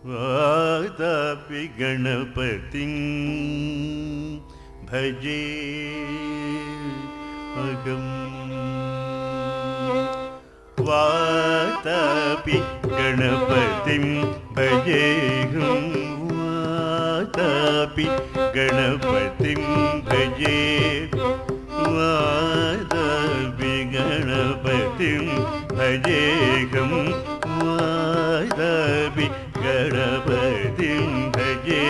वातापि गणपतिं भजे अहम् वातापि गणपतिं भजेऽहं वातापि गणपतिं भजे वातापि गणपतिं भजेऽहं वातापि गणपतिं भजे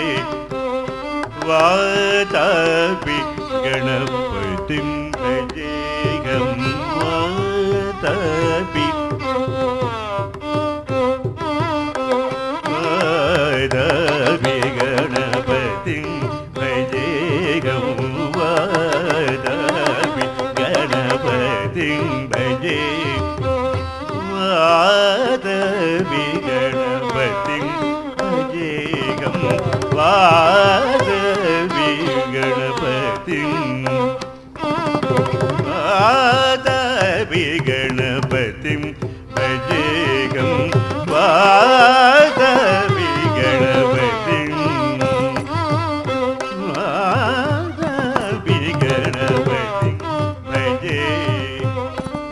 वातापि गणपतिं भजेऽहं वातापि गणपतिं भजेऽहं वातापि गणपतिं भजे वातापि गणपतिं भजेऽहं वातापि गणपतिं वातापि गणपतिं भजेऽहं वातापि गणपतिं वातापि गणपतिं भजे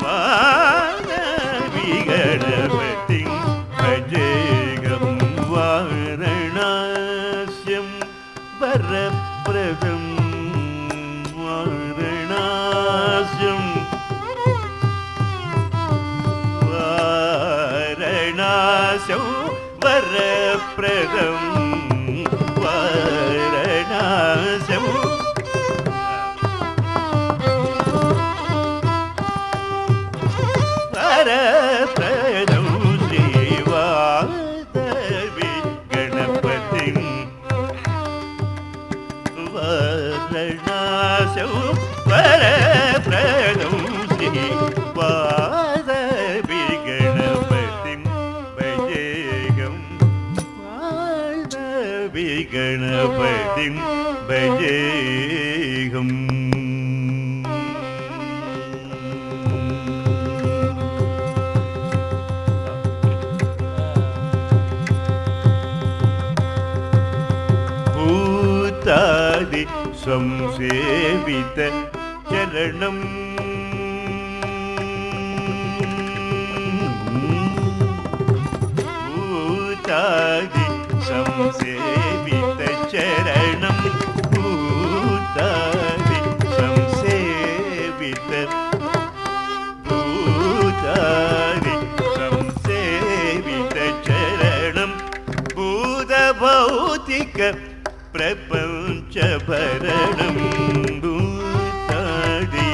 वातापि गणपतिं भजेऽहं वाराणस्यं वरप्रदं वाराणस्यं वरप्रदं वाराणस्यं वरप्रदं श्रीवातापि गणपतिं वरप्रदं श्री वासवि गणपतिं भजेऽहं वासवि गणपतिं भजेऽहम् भूतादि संसेवित चरणं भूतादि संसेवित चरणं भूतादि संसेवित भूतादि संसेवित चरणं भूतभौतिक प्रपंच भरणं भूतादि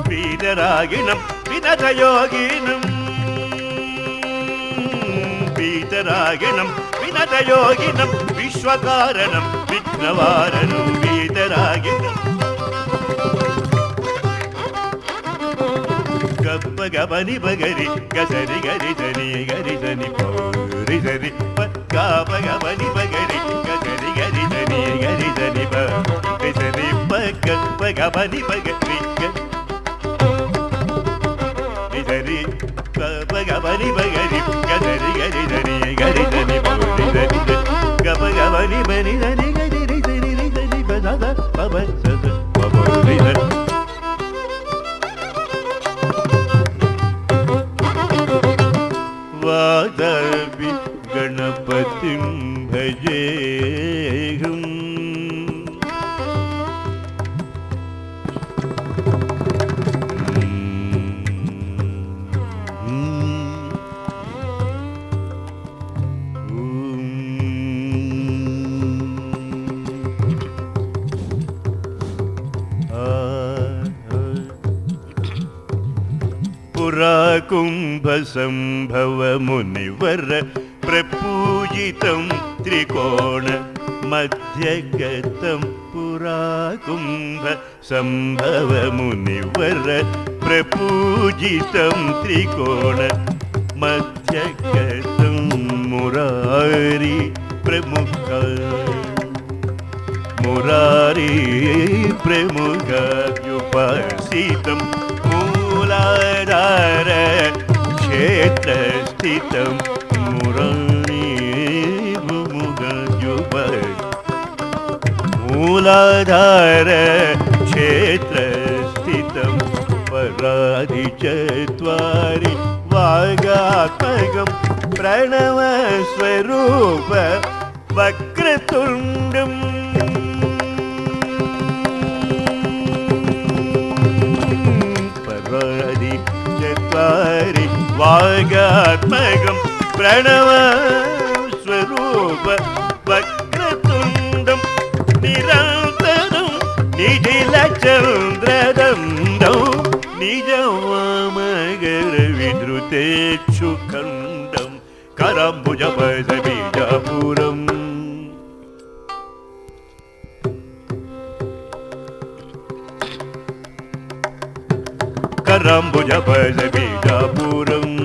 वीतरागिणं विनतयोगिनं वीतरागिणं विनतयोगिनं विश्वकारणं विघ्नवारणं वीतरागिणं गप गपनि बगरि गसरि गरि धनि पौरि धनि गप गपनि बगरि गसरि गरि धनि गप गपनि बगरि धनि गप गपनि बगरि गसरि गरि धनि पौरि धनि गप गपनि बनि धनि गरि धनि बद पब सद पौरि धनि वासवि गणपतिं भजेऽहम् कुम्भसंभव मुनिवर प्रपूजितं त्रिकोण मध्यगतं पुरा कुम्भसंभव मुनिवर प्रपूजितं त्रिकोण मध्यगतं मुरारी प्रमुखाभ्युपासितं मूलाधार क्षेत्र स्थितं मूलाधार क्षेत्र स्थितं परादि चत्वारि वागात्मकं प्रणव स्वरूप वक्रतुण्डं परादि चत्वारि वागात्मकं प्रणव स्वरूप वक्रतुण्डं निरन्तरं निखिलचन्द्रदण्डौ निजवामगरविधृतेक्षुखण्डं करम्बुजपदबीजापुरम् करम्बुजपदबीजापुरम्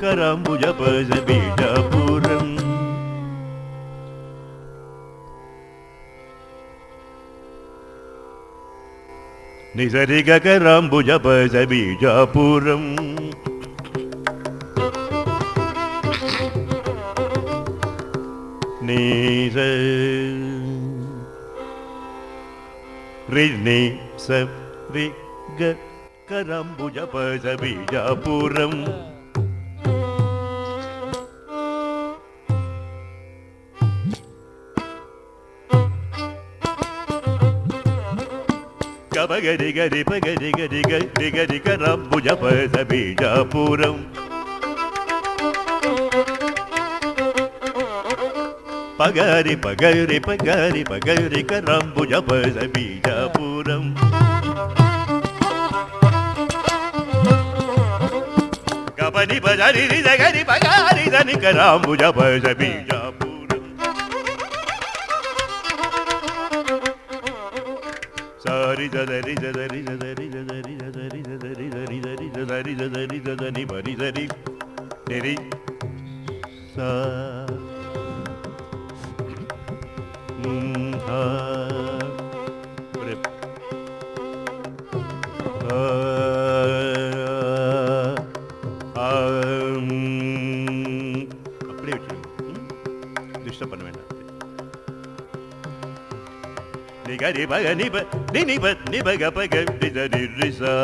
करम्बुजपदबीजापुरम् निसरिग करम्बुजपदबीजापुरम् निस रिनि स रिग करम्बुजपदबीजापुरम् गरि गरि पगरि गरि गरि गरि करम्बुजपदबीजापुरम् पगरि पगरि पगरि पगरि करम्बुजपदबीजापुरम् పని పజరి గరి పగారి దని కరాంబుజ పజ బీజాపురం సారి దరి దరి దరి దరి దరి దరి దరి దరి దరి దరి దరి బరి దరి దరి సా அப்படியே டிஸ்டர்ப் பண்ண வேண்டாம் நிகரி பக நிப நிப நிபக பக நிதரி ரிசா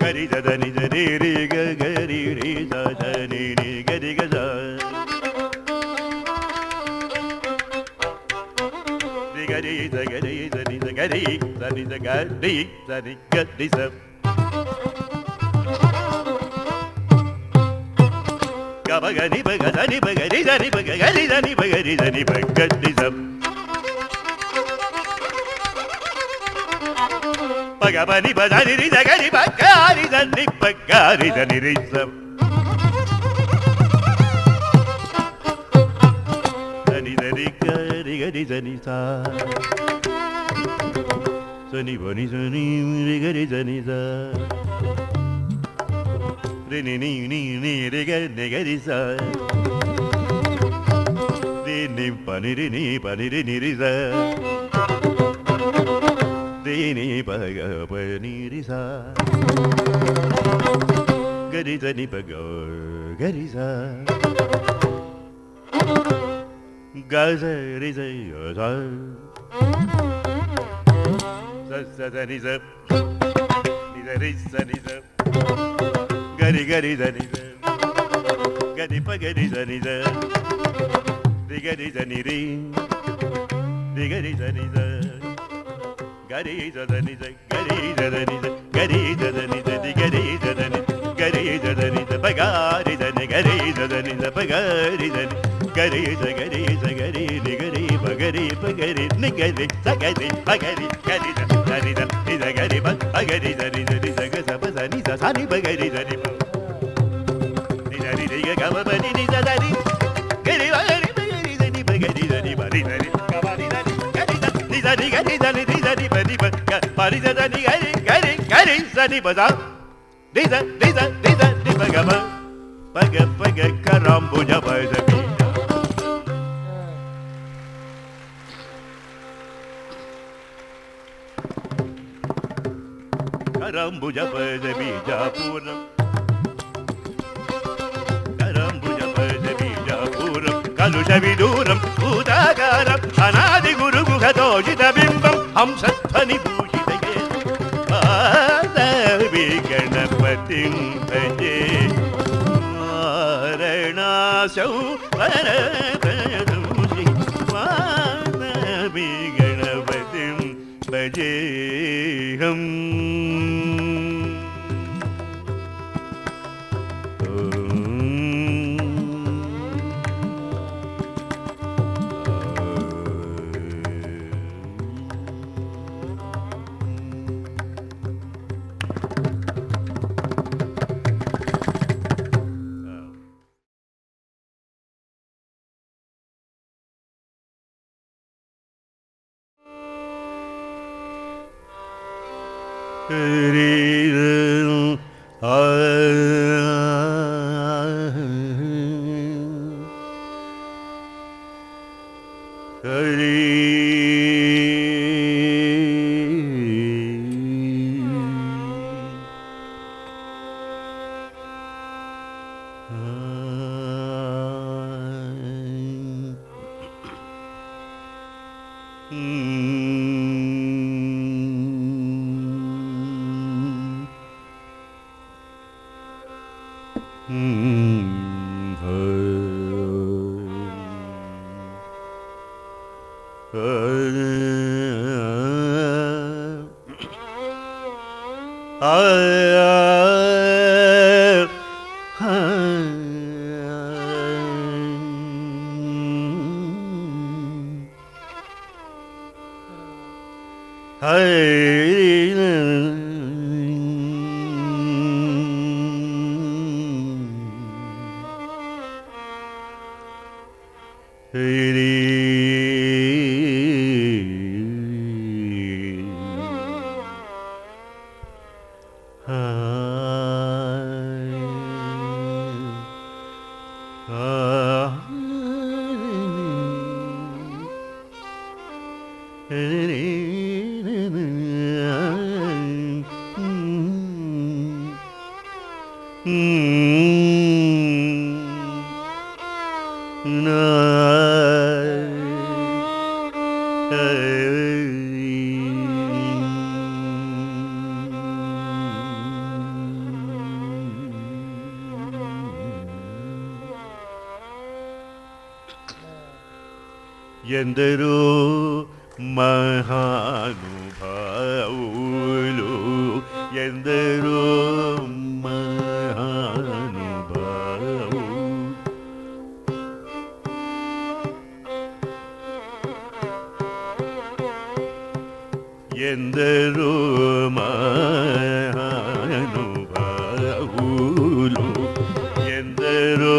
கரி தத நிதரி ரி கரி ரி தத நி நி கரி கசா gari da gari da ni da gari da ni da gari da ni gari da gaba gari ba gari ba gari da ni ba gari da ni ba gari da ni ba gari da paga ba ni ba da ni da gari ba gari da ni ba gari da ni ri da ni da ni gari gari da ni sa Sani bani sani re gari sani sa re ni ni re gari sa re ni pani re ni ri sa re ni pa ga pa ni ri sa gari sani pa ga gari sa ga sa re sa sa sa sa ni sa ni sa ri sa ni sa gari gari sa ni sa gari pa gari sa ni sa ri gari sa ni ri ri gari sa ni sa gari sa ni sa gari sa ni sa gari sa ni sa ri gari sa ni gari sa ni sa pa gari sa ni gari sa ni sa pa gari sa ni gari sa gari sa gari ni gari pa gari ni gari sa gari pa gari gari sa ni sa ni sa gari pa gari sa ni sa ga sa pa sa ni sa sa ni pa gari sa ni pa ni sa ni ga ga pa ni ni sa ni gari pa gari sa ni pa gari sa ni pa ni sa ni ga pa ni sa ni gari sa ni sa ni gari sa ni pa ni pa ga pa ni sa ni gari sa ni pa sa ni sa ni pa ga pa ga karambuja pa sa ni Karambuja paja bijapuram Karambuja paja bijapuram Kalusha viduram udagaram Anadi guru guhadojita bimbam Hamsathani bhujita ye Adavi ganapatim bhaje Varanasau Varapadamusi Adavi ganapatim bhaje Ham Hey ఎందరో మహానుభావులు ఎందరో మహానుభావు ఎందరో మహానుభావులు ఎందరో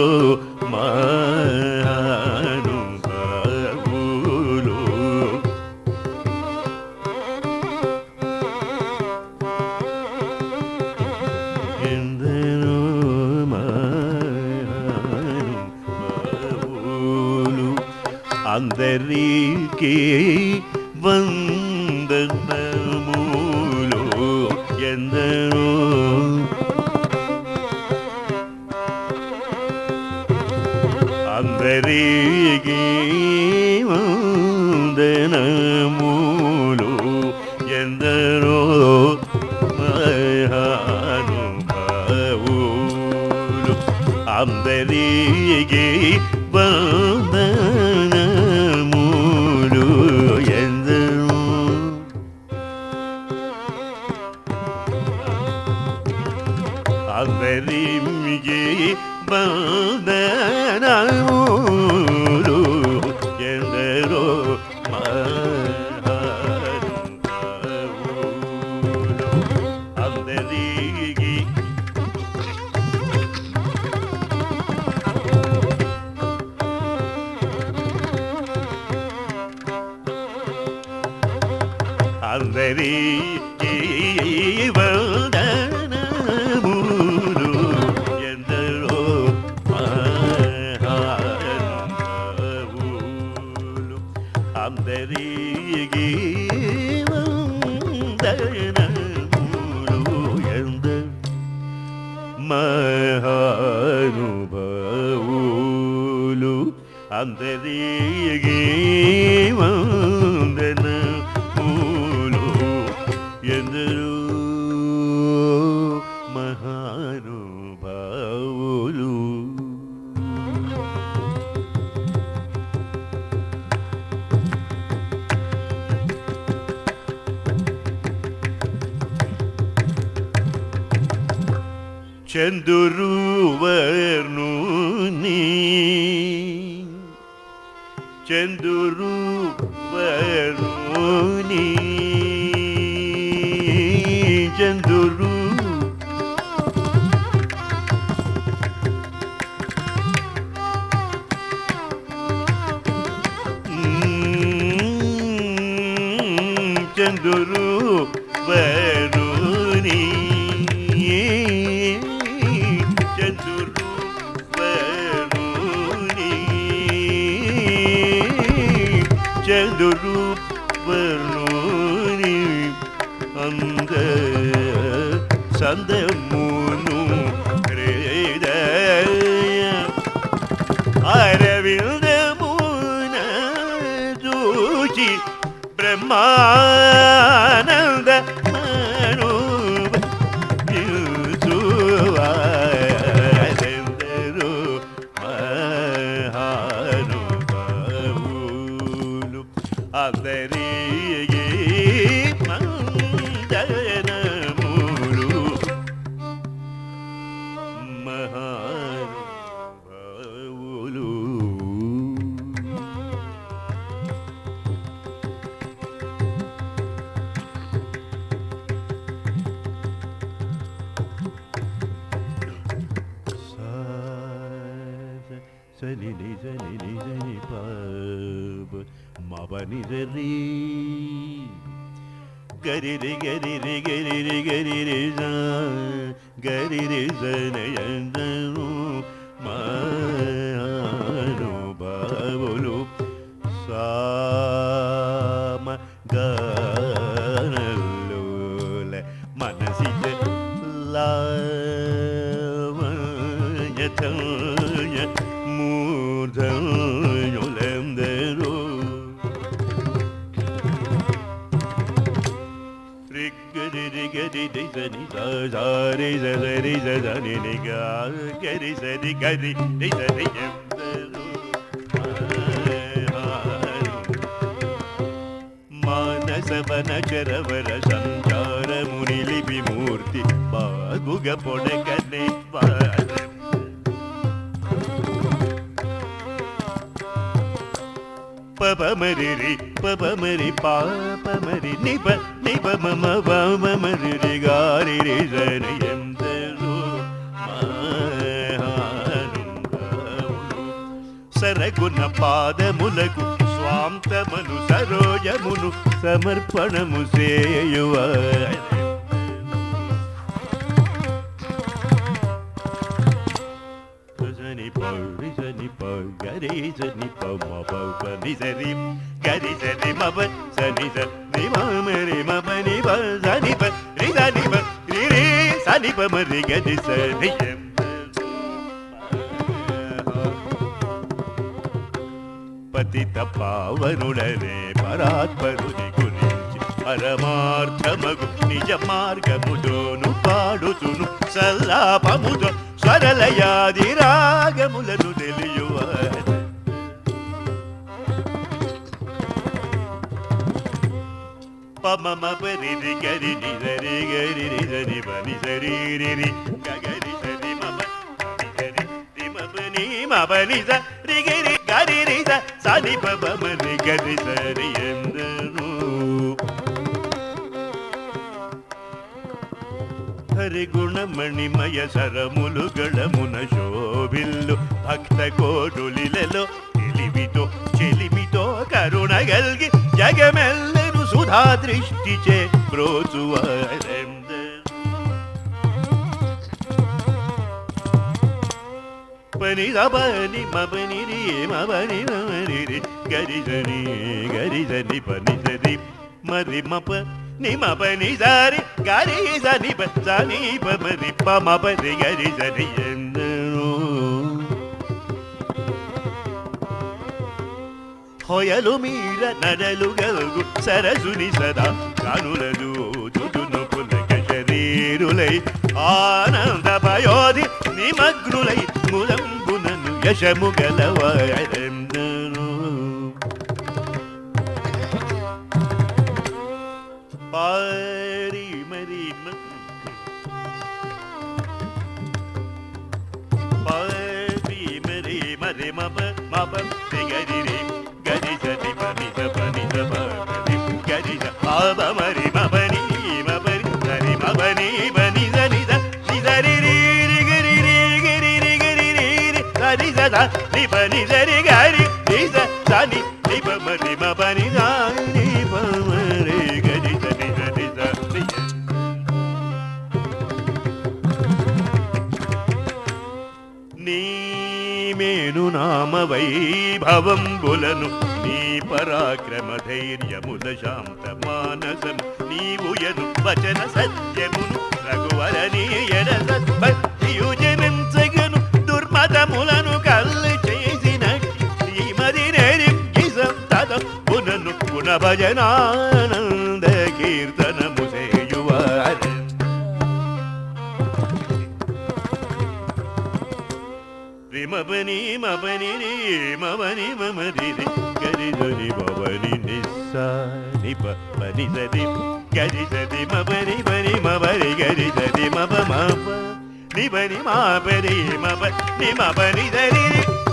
అందరికీ వందనములు ఎందరో అందరికీ వందనములు ఎందరో మహానుభావులు అందరికీ వందనములు ఎందరో అందరికీ వందనములు ఎందరో మహానుభావులు అందరికీ అందరికీ వందనములు ఎందరో మహానుభావులు అందరికీ వందనములు ఎందరో మహానుభావులు అందరికీ వందనములు ఎందరో మహానుభావులు చంద్రువర్ణుని చంద్రువర్ణుని చంద్రు చంద్రువర్ణుని చంద్రువర్ణుని చంద్రువర్ణుని అంద సందమును హృదయ అరవిందమున చూచి బ్రహ్మానంద ఎందరో మహానుభావులు అందరికీ వందనములు మహానుభావులు సని సని సని పాప మబని సరి గరి గరి గరి గరి గరి సనయందను మహానుభావులు సామ ri ri sa ni sa sa ri sa ri sa sa ni ni ga ga ri sa ri ga ri ri sa ri em మానసవన చరవర సంచారముని లిపి మూర్తి బాగుగ పొడగనే పపమరి పపమరి పాపమరి నిప నిప మమ పమరి గారి రి జరి ఎందరు సరగుణ పాదములకు స్వాంతమను సరోజమును సమర్పణము సేయువ గరి సని పని సరి గరి సని మప సని సని మరి మపని సని రి సని రి రి సని పమరి గరి సని పతిత పావనుడనే పరాత్పరుని గురించి పరమార్థమగు నిజ మార్గముతోను పాడుతును సల్లాపముతో స్వరలయాది రాగములను తెలియువ పమమ పరి గరి నిజరి గరి నిజరి పని సరి రి గరి సరి మమ సరి రి మపని మపని సరి గరి గరి రి సని పమని గరి సరి ఎందరు హరి గుణమణిమయ సరములు గళమున శోభిల్లు భక్త కోటులిలలో తెలివితో చెలిమితో కరుణ గల్గి జగమెల్లరు సుధా దృష్టిచే బ్రోచువారెందరు పని పని మపని రి మపని మరి గరిజని గరిజని పని సరి మరి మప నిమ పని సరి గరి సని సని పమరి పమ పరి గరి సరి ఎందరు హొయలు మీర నడలు గల్గు సరసుని సదా కానులదు చుటును పులక శరీరులై ఆనంద పయోధి నిమగ్నులై ములంబునను యశము గలవారెందరు పారి మరి పారి మరి మరి మప మప గరి రి గరి సని పని పని పని గరి పాప మరి మపని మపని సరి మపని పని సని సరి రి గరి రి గరి రి గరి రి సరి సదా ని పని సరి గరి రి సని ని పమరి మపని సని పమరి గరి సని సని సని నీ మేను నామ వైభవంబులను నీ పరాక్రమ ధైర్యముల శాంత మానసం నీవుయను వచన సత్యమును రఘువరనీయన సద్భక్తియుజనించగను దుర్మతములను కల్లు చేసిన శ్రీమది నెరింగిసం తద పునను పున భజనానంద కీర్తనము సేయువారు మపని మపని రి మపని మమరి రి గరి ధరి మపని నిస్సా ని పని సరి గరి సరి మపని పని మపరి గరి సరి మప మప ని పని మపరి మప ని మపని సరి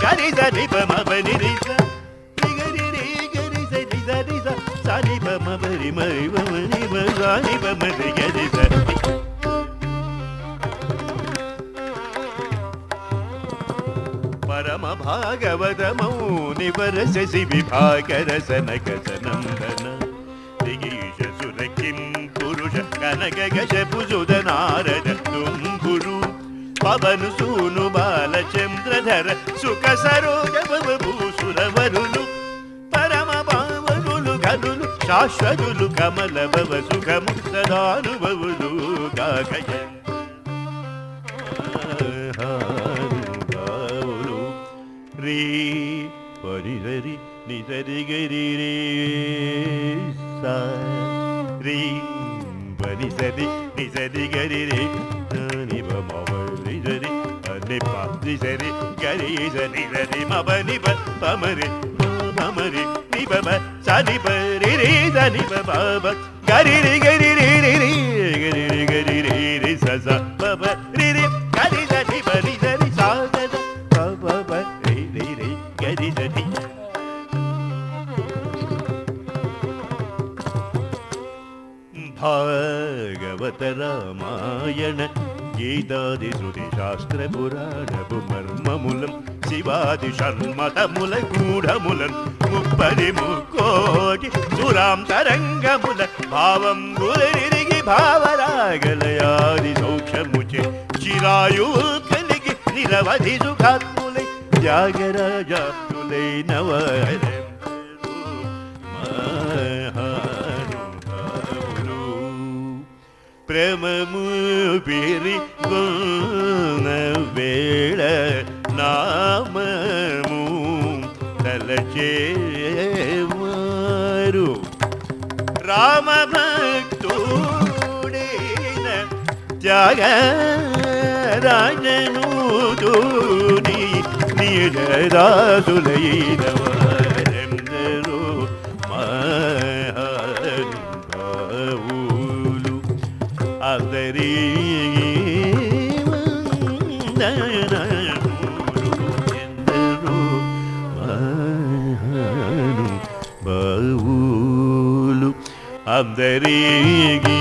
గరి సరి మపని రి గరి రి గరి సరి సరి సని మపరి మరి మని మని మపరి గరి సరి పరమ భాగవతమౌ నివరసి విభాగరసనకసనందన దిగీష సురకిం పురుష కనక గజపుజుద నారద తుంగురు పవను సూను బాలచంద్రధర సుఖ సరోజ భూసురవరులు పరమ పావనులు ఘనులు శాశ్వతులు కమల భవ సుఖము సదానుభవులు కాకయ రీ పరి సరి ని సరి గరి రే సా రీ ni sadi ni sadi gari re ni ba ma ba ri sadi ni pa ni sadi gari sadi sadi ma ba ni ba pa ma re ni ba ba sa ni ba ri ri sa ni ba ba ba gari ri gari ri ri ri gari ri gari ri ri sa sa ba ba ri ri gari sa ni ba ri sa ri sa sa ba ba ba ri ri ri gari sa ni Bhagavata Ramayana ಗೀತಾದಿ ಶ್ರುತಿ ಶಾಸ್ತ್ರ ಪುರಾಣವು ಮರ್ಮಮೂಲಂ ಶಿವಾದಿ ಶರ್ಮತಮೂಲ ಗೂಢಮೂಲಂ ಮುಪ್ಪದಿ ಮುಕ್ಕೋಟಿ ಸುರಾಂ ತರಂಗಮೂಲ ಭಾವಂ ಗುರಿರಿಗಿ ಭಾವರಾಗಲಯಾದಿ ಸೌಖ್ಯಮುಚೆ ಚಿರಾಯು ಕಲಿಗಿ ನಿರವಧಿ ಸುಖಾತ್ಮುಲೈ ತ್ಯಾಗರಾಜಾಪ್ತುಲೈ ನವಹರೆ ప్రేమము పెరిగొన్న వేళ నామము తలచేవారు రామభక్తుడైన త్యాగరాజను తోని నిజదాసులైన వారెందరూ మహానుభావులు అందరికీ వందనములు ఎందరో మహానుభావులు అందరికీ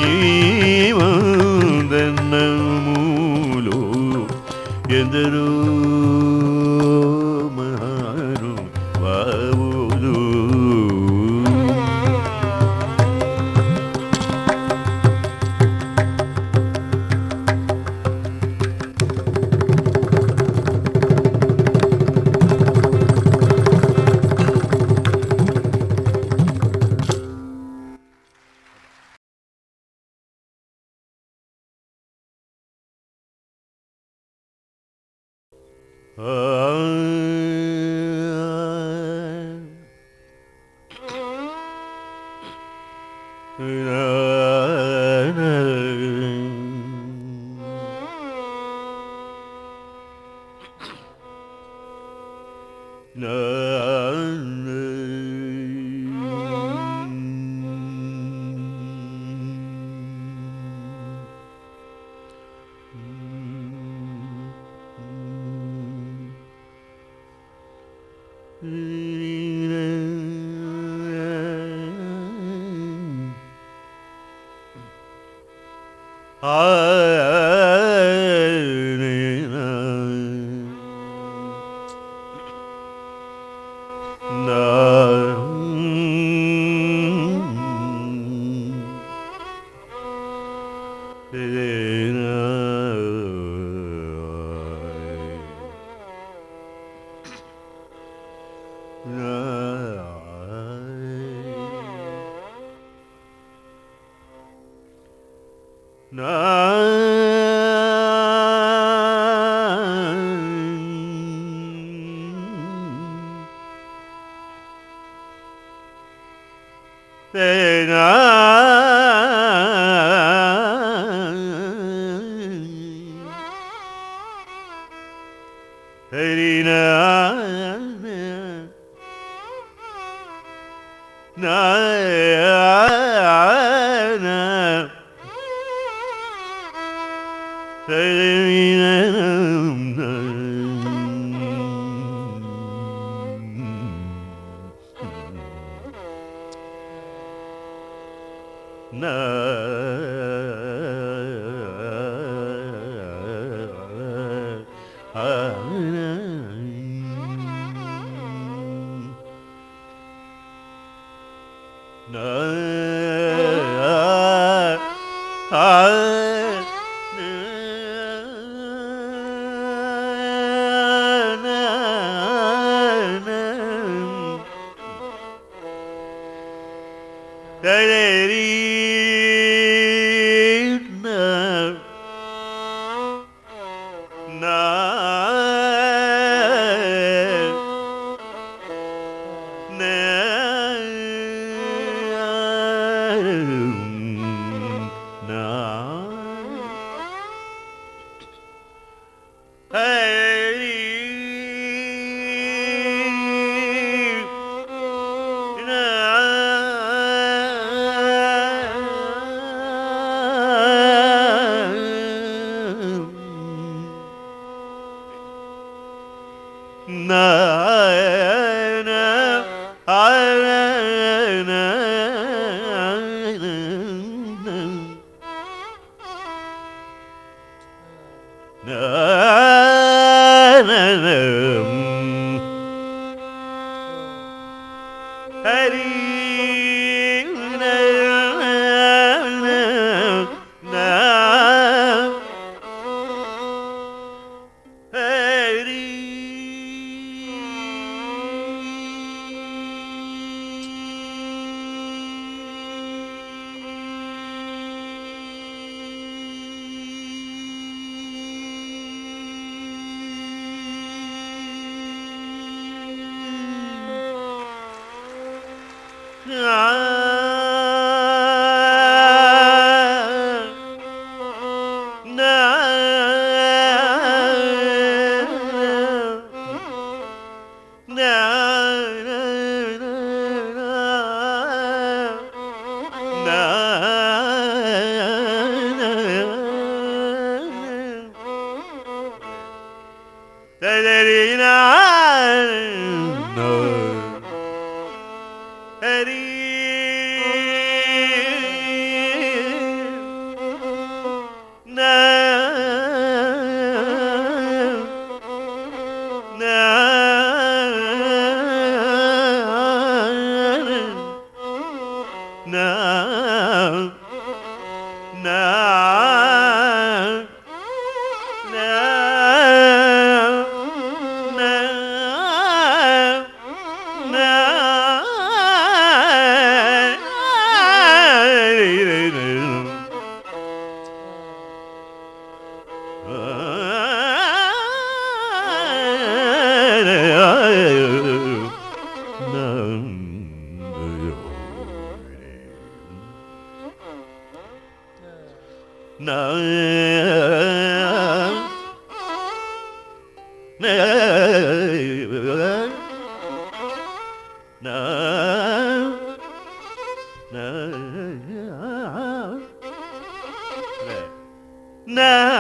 వందనములు ఎందరో మహానుభావులు na na na na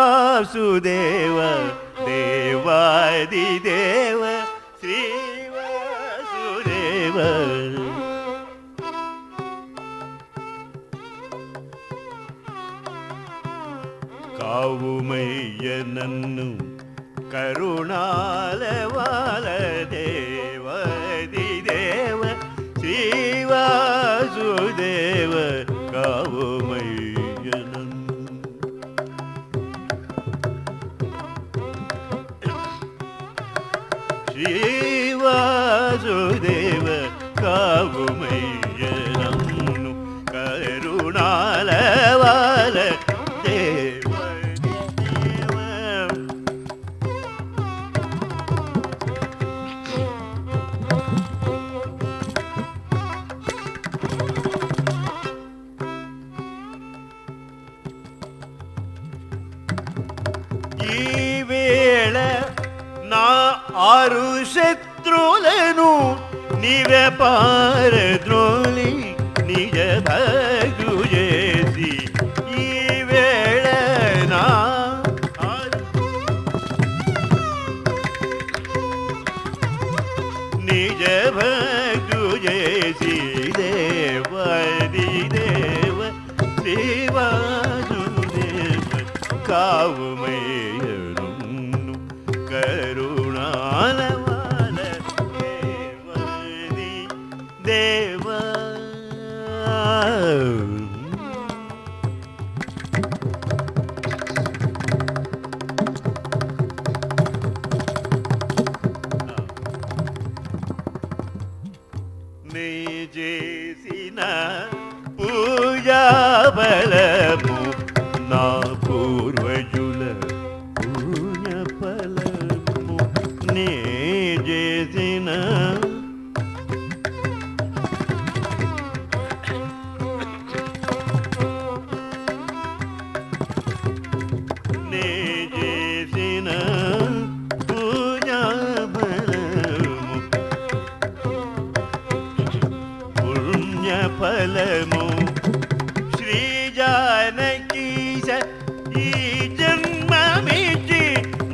ಶ್ರೀವಾಸುದೇವ ದೇವಾದಿದೇವ ಶ್ರೀವಾಸುದೇವ ಕಾವುಮಯ್ಯನನ್ನು ಕರುಣಾಲವಾಲ ದೇವಾದಿದೇವ ಶ್ರೀವಾಸುದೇವ ಕಾವುಮಯ್ಯನನ್ನು ಶ್ರೀವಾಸುದೇವ ಕಾವುಮಯ್ಯನನ್ನು ಕರುಣಾಲವಾಲ ఆరు శత్రులను నిరపారద్రోలి నిజ భక్తు చేసి ఈ వేళ నా నిజ భక్తు చేసి దేవాది దేవ శ్రీవాసుదేవ కావుమయ్యను కరుణాలవాల దేవాది దేవ నీ చేసిన పూజా బలము నా పూర్వజుల పుణ్య ఫలము నీ చేసిన నీ చేసిన పూజా బలము పుణ్య ఫలము శ్రీ జానకీశ ఈ జన్మమిచ్చి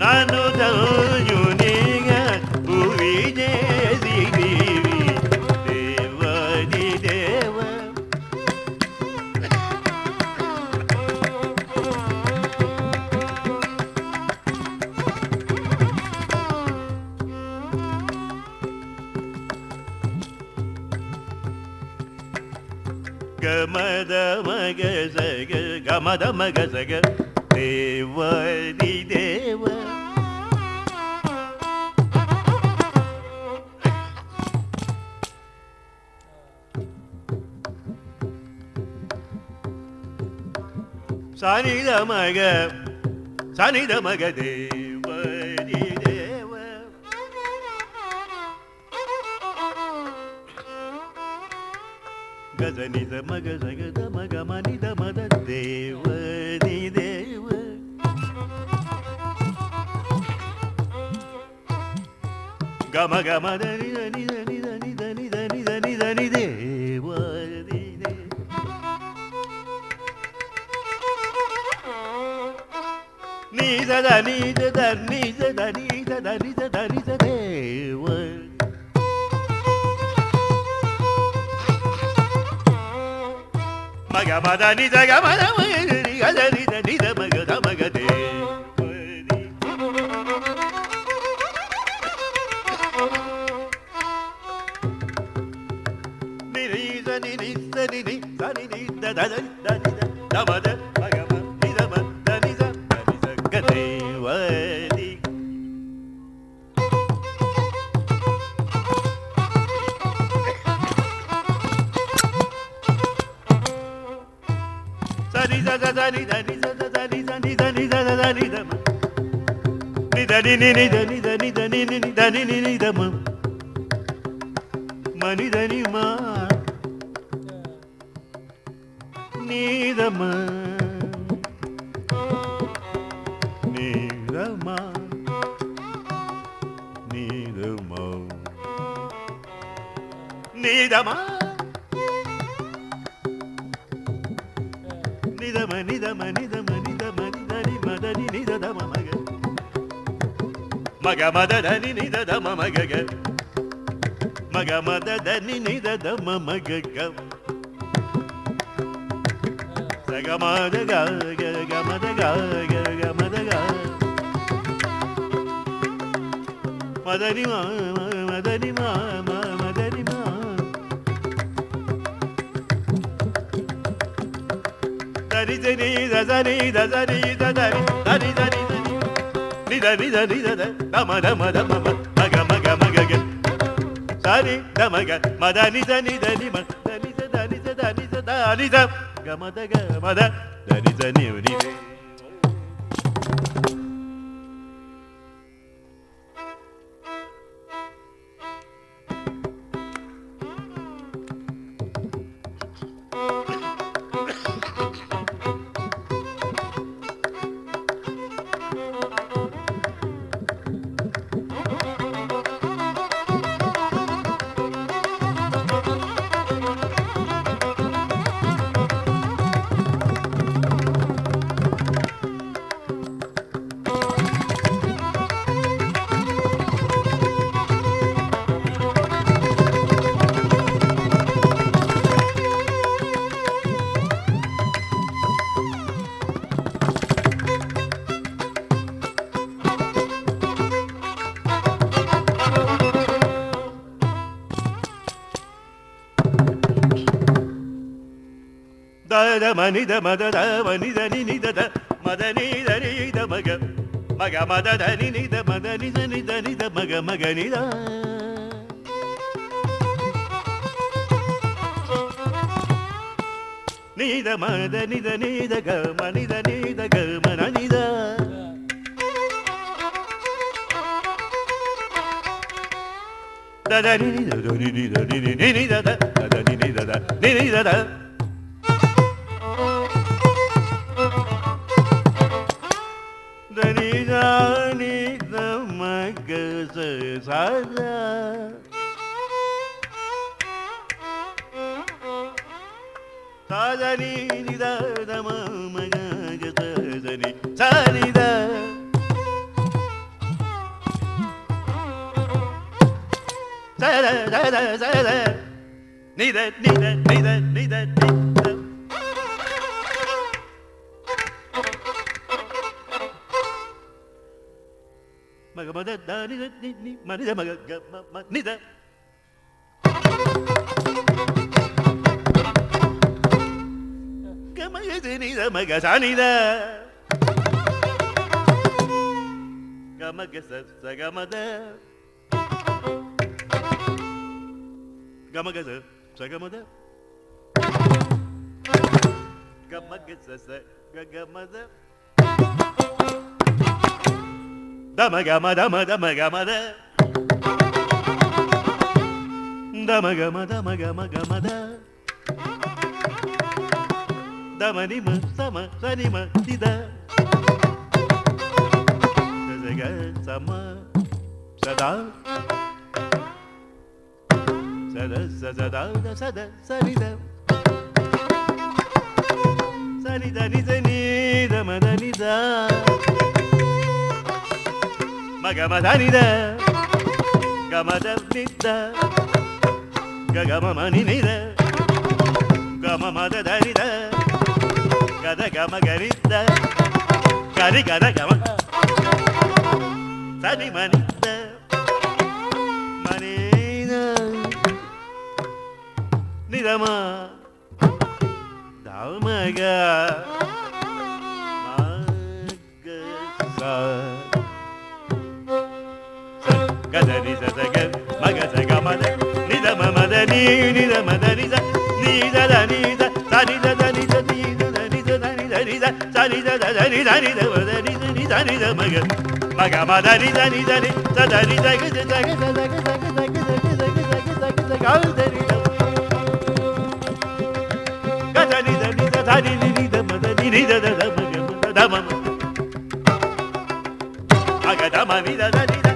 నన్ను ధన్యునిగా భువి చేసి దేవాది దేవ గమద మగ సగ గమద మగ సగ దేవాది దేవ సనిద మగ దేవాది దేవ గజనిద మగ సగద మగ మనిద మద దేవాది దేవ గమ గమ దని దని దని దని దని దని దని దని దేవాది దేవ నిజ దని దని దని దని దని దేవ మగ మద నిజ గమ దని గదని దని మగ మగ దేవాది నిరీజ నిరీజ నిరి దని ద దని దని దమద మగమ నిజమ దనిజ దనిజ గదేవాది సరి ద దని దని దని దని దని దని దమ ని దని ని దని దని దని ని దని ని దమ మని దని మా నీదమ నీదమ నీదమ నీదమ నిదమ నిదమ నిదమ నిదమ నిద ಮಗ ಮದ ಧನಿ ನಿದ ದ ಮ ಮಗ ಗ ಮಗ ಮದ ಧನಿ ನಿದ ದ ಮ ಮಗ ಗ ಸ ಗ ಮದ ಗ ಗ ಗ ಮದ ಗ ಗ ಗ ಮದ ಗ ಮದನಿ ಮ ಮದನಿ ಮ ಮದನಿ ಮ ಧನಿ ಧನಿ ಧನಿ ಧನಿ ಧನಿ ಧನಿ ಧನಿ ನಿದ ನಿದ ನಿದ ದ ಮ ದ ಮ ದ ಮ ಮಗ ಮಗ ಮಗ ಗ ಸರಿ ದ ಮಗ ಮದ ನಿದ ನಿದ ನಿ ಮ ದ ನಿದ ದ ನಿದ ದ ನಿದ ದ ನಿದ ಗ ಮದ ಗ ಮದ ದ ನಿದ ನಿ ನಿ ದ ಮನಿ ದ ಮದ ದ ಮನಿ ದ ನಿ ದ ದ ಮದ ನಿ ದ ನಿ ದ ಮಗ ಮಗ ಮದ ದ ನಿ ನಿ ದ ಮದ ನಿ ದ ನಿ ದ ನಿ ದ ಮಗ ಮಗ ನಿ ದ ನಿ ದ ಮದ ನಿ ದ ನಿ ದ ಗ ಮ ನಿ ದ ನಿ ದ ಗ ಮ ನ ನಿ ದ ದ ದ ನಿ ನಿ ದ ನಿ ನಿ ದ ನಿ ನಿ ನಿ ದ ದ ದ ನಿ ನಿ ದ ದ ನಿ ನಿ ದ ದ ಧನಿ ದಾನಿ ದ ಮಗ ಸ ಸದ ಸದ ನಿ ನಿ ದ ದ ಮ ಮಗ ಗ ಸ ಸ ನಿ ಸ ನಿ ದ ಸದ ಸದ ಸದ ನಿ ದ ನಿ ದ ನಿ ದ ನಿ ದ ನಿ ದ ಮಗ ಮದ ದ ನಿ ದ ನಿ ನಿ ಮ ನಿ ದ ಮಗ ಗ ಮ ಮ ನಿ ದ ಗ ಮ ಗ ದ ನಿ ದ ಮಗ ಸ ನಿ ದ ಗ ಮ ಗ ಸ ಸ ಗ ಮ ದ ಗ ಮ ಗ ಸ ಸ ಗ ಮ ದ ಗ ಮ ಗ ಸ ಸ ಗ ಗ ಮ ದ ದ ಮ ಗ ಮ ದ ಮ ದ ಮ ಗ ಮ ದ ದ ಮ ಗ ಮ ದ ಮ ಗ ಮ ಗ ಮ ದ ದ ಮ ನಿ ಮ ಸ ಮ ಸ ನಿ ಮ ನಿ ದ ಸ ಗ ಸ ಮ ಸ ದ ಸ ದ ಸ ದ ದ ದ ಸ ದ ಸ ನಿ ದ ಸ ನಿ ದ ನಿ ದ ನಿ ದ ಮ ದ ನಿ ದ ಮಗ ಮದ ನಿ ದ ಗ ಮ ದ ನಿ ದ ಗ ಗ ಮ ಮ ನಿ ನಿ ದ ಗ ಮ ಮ ದ ದ ನಿ ದ ಗ ದ ಗ ಮ ಗ ನಿ ದ ಗ ರಿ ಗ ದ ಗ ಮ ಸ ನಿ ಮ ನಿ ದ ಮ ನಿ ದ ನಿ ದ ಮ ದ ಮ ಗ ಮ ಗ ಸ ಗ ದ ನಿ ದ ದ ಗ ಮ ಗ ಸ ಗ ಮ ದ ನಿ ದ ಮ ಮ ದ ನಿ ನಿ ದ ಮ ದ ನಿ ದ ನಿ ದ ದ ನಿ ದ ಸ ನಿ ದ ದ ನಿ ದ ನಿ ದ ದ ನಿ ದ ದ ನಿ ದ ನಿ ದ ಸ ನಿ ದ ದ ದ ನಿ ದ ನಿ ದ ಮ ದ ನಿ ದ ನಿ ದ ನಿ ದ ಮ ಗ ಮ ಗ ಮ ದ ನಿ ದ ನಿ ದ ನಿ ಸ ದ ನಿ ದ ಗ ದ ದ ಗ ದ ದ ಗ ದ ಗ ದ ಗ ದ ಗ ದ ಗ ದ ಗ ದ ಗ ದ ನಿ ದ ಗ ದ ನಿ ದ ನಿ ದ ದ ನಿ ನಿ ನಿ ದ ಮ ದ ನಿ ನಿ ದ ದ ದ ಮ ಗ ಮ ದ ದ ಮ ಮ ಗ ದ ಮ ನಿ ದ ದ ನಿ ದ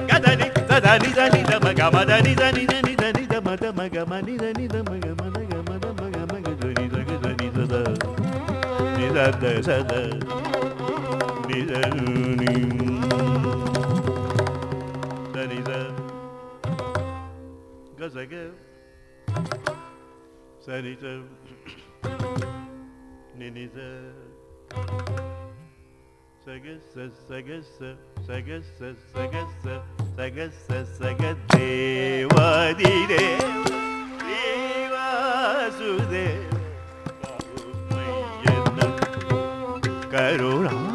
ಗ ದ ನಿ ದ ದ ನಿ ದ ನಿ ದ ಮ ಗ ಮ ದ ನಿ ದ ನಿ ದ ನಿ ದ ನಿ ದ ಮ ದ ಮ ಗ ಮ ನಿ ದ ನಿ ದ ಮ ಗ ಮ ದ ಗ ಮ ದ ಮ ಗ ಮ ಗ ದ ನಿ ದ ಗ ದ ನಿ ದ ದ ನಿ ದ ದ ಸ ದ ನಿ ದ ನಿ saga sanita ninita saga saga saga saga saga saga devadire devasudev karuna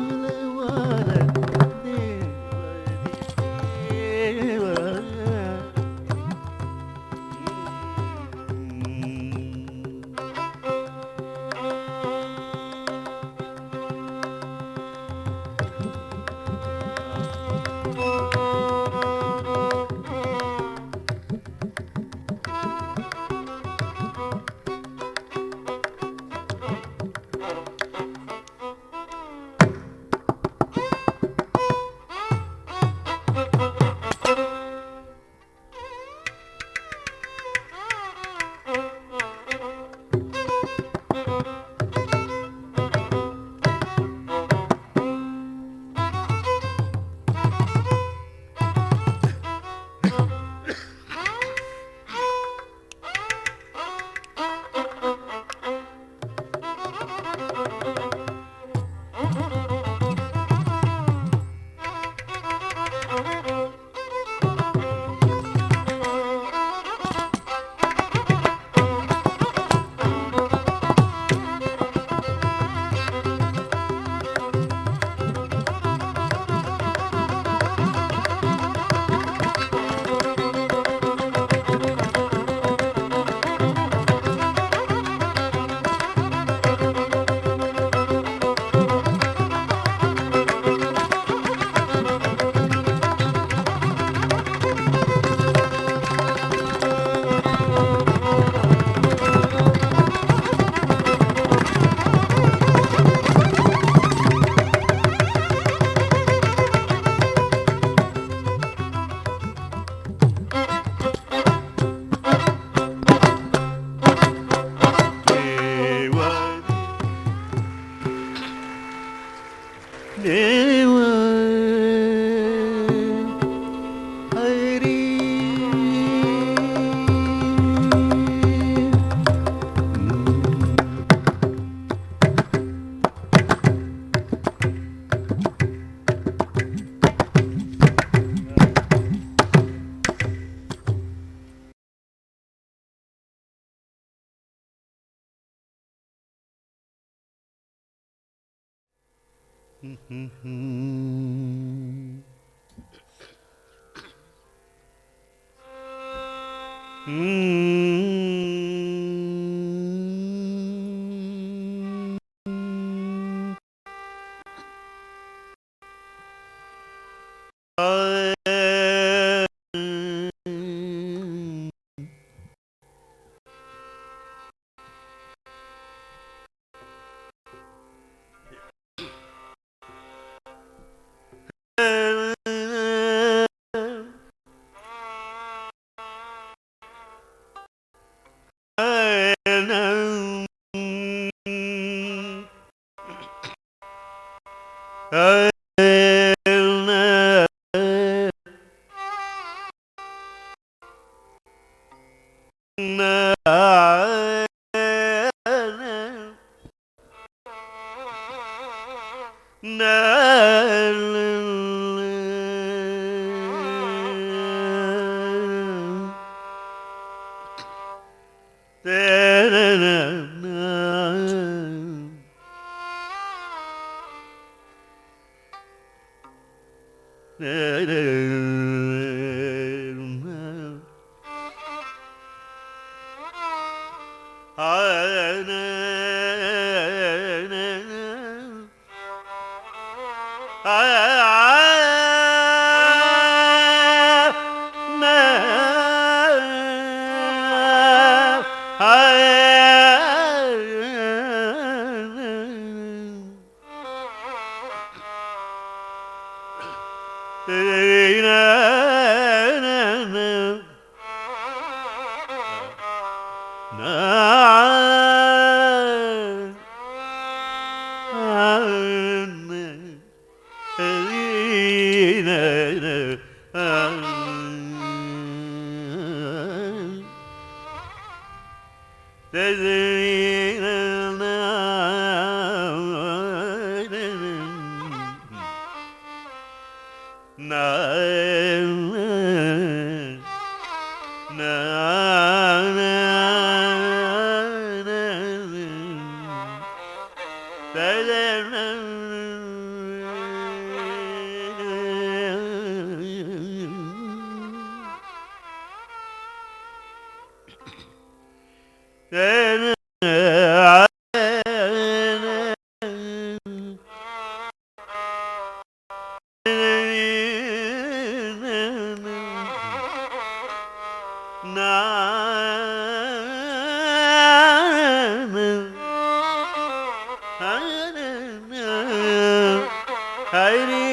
ಹರಿ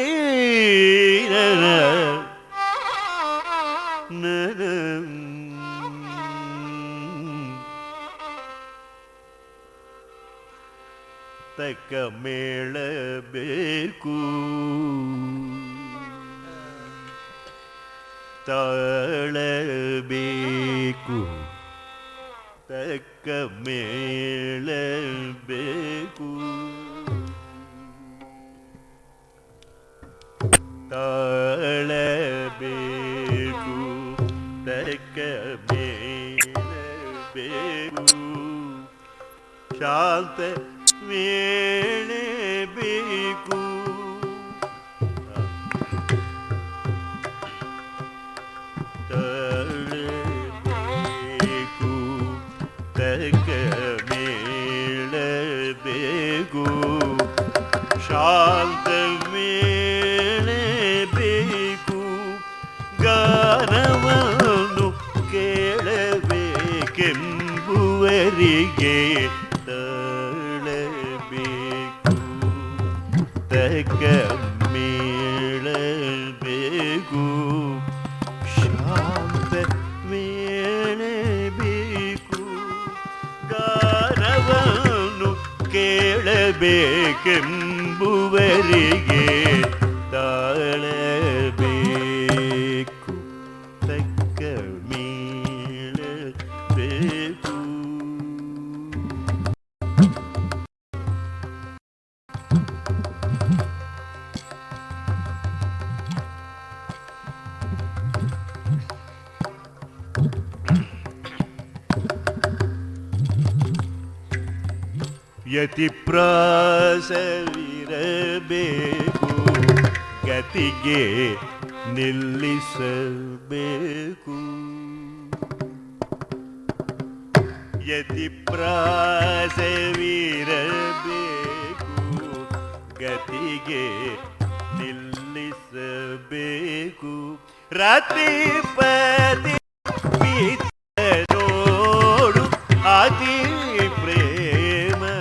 ತಕ್ಕ ಮೇಳಬೇಕು ತಾಳಬೇಕು ತಕ್ಕ ಮೇಳಬೇಕು ತಾಳಬೇಕು ತಕ್ಕ ಮೇಳಬೇಕು ಶಾಂತ ವೇಳೆ ಬೇಕು ತಾಳಬೇಕು ತಕ್ಕ ಮೇಳಬೇಕು ಶಾಂತ ವೇಳೆ ಬೇಕು ಗಾನವನ್ನು ಕೇಳಬೇಕೆಂಬುವರಿಗೆ ತಕ್ಕ ಮೇಳಬೇಕು ಶಾಂತ ಮೇಳಬೇಕು ಗಾನವನ್ನು ಕೇಳಬೇಕೆಂಬುವರಿಗೆ ತಾಳಬೇಕು ತಕ್ಕ ಮೇಳಬೇಕು ಯತಿಪ್ರಾಸವಿರಬೇಕು ಗತಿಗೆ ನಿಲ್ಲಿಸಬೇಕು ಯತಿಪ್ರಾಸವಿರಬೇಕು ಗತಿಗೆ ನಿಲ್ಲಿಸಬೇಕು ರಾತ್ರಿ ಪತಿ ನೋಡು ಅತಿ ಪ್ರೇಮವಿರಬೇಕು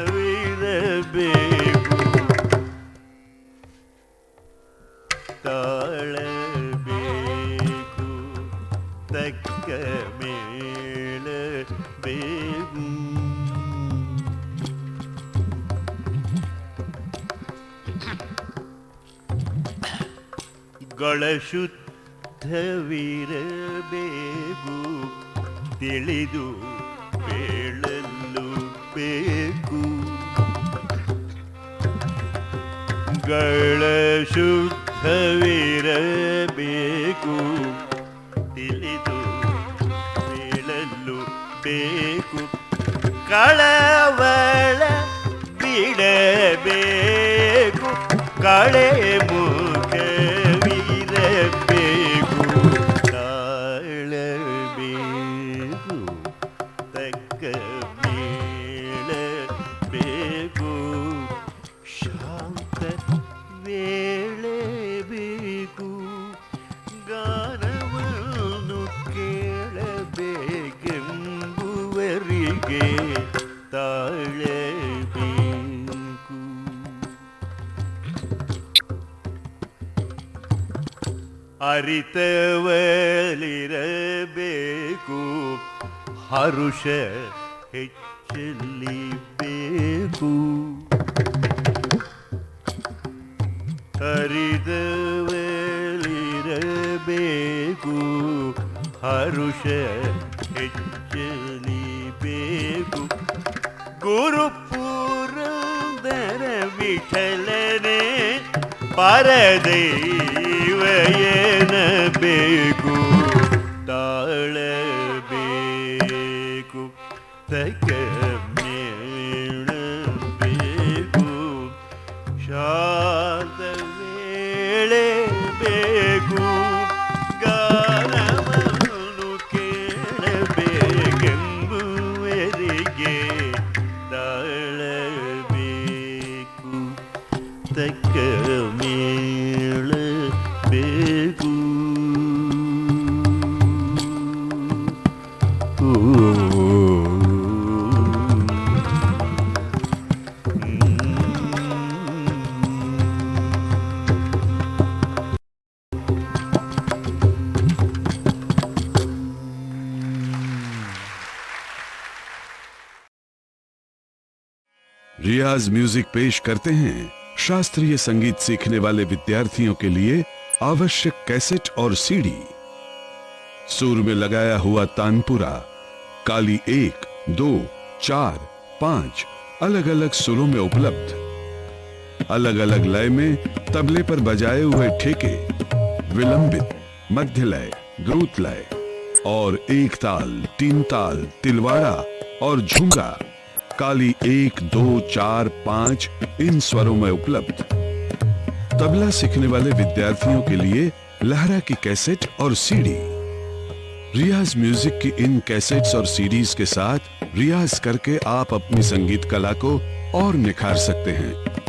ತಾಳಬೇಕು ತಕ್ಕ ಮೇಳಬೇಕು ಶುದ್ಧವಿರಬೇಕು ತಿಳಿದು ಬೇಳಲು ಬೇಕು ಶುದ್ಧವಿರಬೇಕು ತಿಳಿದು ಬೇಳಲು ಬೇಕು ಕಳವಳ ಬಿಡಬೇಕು ಕಳೆ ಮುಖವಿರಬೇಕು ತಾಳಬೇಕು ತಕ್ಕ ಮೇಳಬೇಕು ಶಾಂತ ವೇಳೆ ಬೇಕು ಗಾನವನ್ನು ಕೇಳಬೇಕೆಂಬುವರಿಗೆ ತಾಳಬೇಕು ಅರಿತವಲಿರಬೇಕು ಹರುಷ ಹೆಚ್ಚಲಿ ಬೇಕು ಅರಿತವಲಿರಬೇಕು ಹರುಷ ಹೆಚ್ಚಲಿ ಬೇಕು ಗುರುಪುರಂದರ ವಿಠಲನೆ ಪರದೈವಯನಬೇಕು ತಾಳಬೇಕು ತಕ್ಕ ಮೇಳಬೇಕು ಶಾಂತ ವೇಳೆ ಬೇಕು ಗಾನವನ್ನು ಕೇಳಬೇಕೆಂಬುವರಿಗೆ ತಾಳಬೇಕು ತಕ್ಕ ಮೇಳಬೇಕು रियाज म्यूजिक पेश करते हैं शास्त्रीय संगीत सीखने वाले विद्यार्थियों के लिए आवश्यक कैसेट और सीडी। सुर में लगाया हुआ तानपुरा काली 1, 2, 4, 5 अलग अलग सुरों में उपलब्ध। अलग अलग लय में तबले पर बजाए हुए ठेके, विलंबित, मध्य लय, द्रुत लय और एक ताल, 3 ताल, तिलवाड़ा और झुमरा काली 1, 2, 4, 5 इन स्वरों में उपलब्ध। तबला सीखने वाले विद्यार्थियों के लिए लहरा की कैसेट और सीडी। रियाज म्यूजिक की इन कैसेट्स और सीडीज के साथ रियाज करके आप अपनी संगीत कला को और निखार सकते हैं।